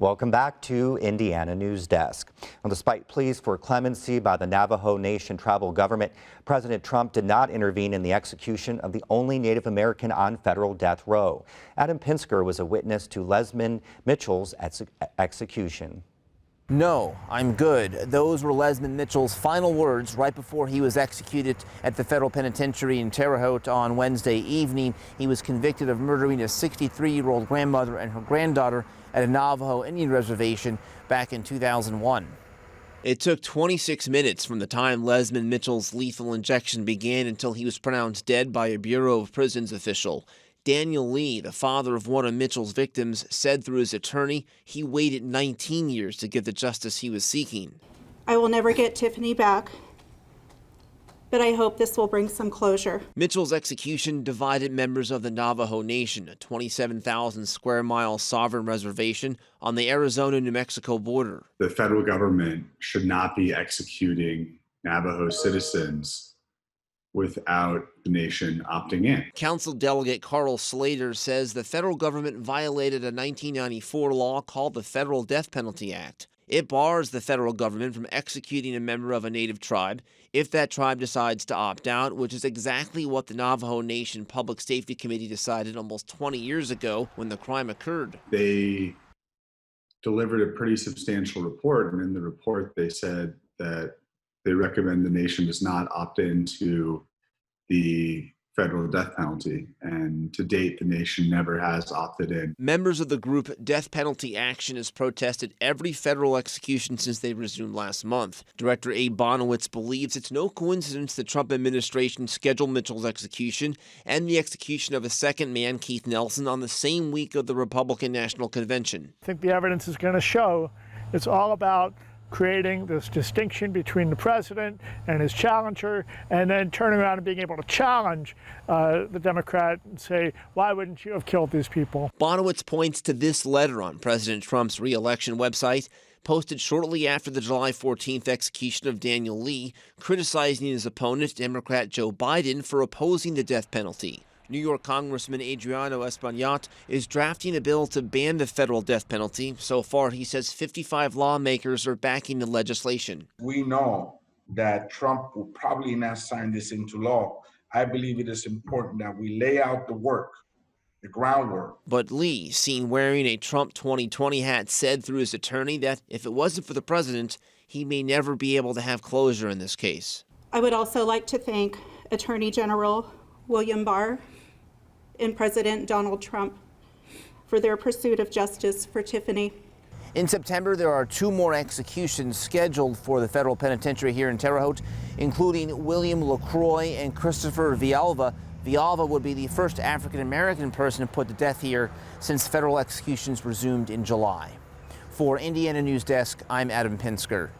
Welcome back to Indiana Newsdesk. Well, despite pleas for clemency by the Navajo Nation tribal government, President Trump did not intervene in the execution of the only Native American on federal death row. Adam Pinsker was a witness to Lesmond Mitchell's execution. No, I'm good. Those were Lesmond Mitchell's final words right before he was executed at the federal penitentiary in Terre Haute on Wednesday evening. He was convicted of murdering a 63-year-old grandmother and her granddaughter at a Navajo Indian reservation back in 2001. It took 26 minutes from the time Lesmond Mitchell's lethal injection began until he was pronounced dead by a Bureau of Prisons official. Daniel Lee, the father of one of Mitchell's victims, said through his attorney he waited 19 years to get the justice he was seeking. I will never get Tiffany back, but I hope this will bring some closure. Mitchell's execution divided members of the Navajo Nation, a 27,000 square mile sovereign reservation on the Arizona-New Mexico border. The federal government should not be executing Navajo citizens without the nation opting in. Council Delegate Carl Slater says the federal government violated a 1994 law called the Federal Death Penalty Act. It bars the federal government from executing a member of a native tribe if that tribe decides to opt out, which is exactly what the Navajo Nation Public Safety Committee decided almost 20 years ago when the crime occurred. They delivered a pretty substantial report, and in the report they said that they recommend the nation does not opt into the federal death penalty, and to date the nation never has opted in. Members of the group Death Penalty Action has protested every federal execution since they resumed last month. Director Abe Bonowitz believes it's no coincidence the Trump administration scheduled Mitchell's execution and the execution of a second man, Keith Nelson, on the same week of the Republican National Convention. I think the evidence is going to show it's all about creating this distinction between the president and his challenger, and then turning around and being able to challenge the Democrat and say, why wouldn't you have killed these people? Bonowitz points to this letter on President Trump's re-election website, posted shortly after the July 14th execution of Daniel Lee, criticizing his opponent, Democrat Joe Biden, for opposing the death penalty. New York Congressman Adriano Espaillat is drafting a bill to ban the federal death penalty. So far, he says 55 lawmakers are backing the legislation. We know that Trump will probably not sign this into law. I believe it is important that we lay out the work, the groundwork. But Lee, seen wearing a Trump 2020 hat, said through his attorney that if it wasn't for the president, he may never be able to have closure in this case. I would also like to thank Attorney General William Barr and President Donald Trump for their pursuit of justice for Tiffany. In September, there are 2 more executions scheduled for the federal penitentiary here in Terre Haute, including William LaCroix and Christopher Villalba. Villalba would be the first African-American person put to death here since federal executions resumed in July. For Indiana Newsdesk, I'm Adam Pinsker.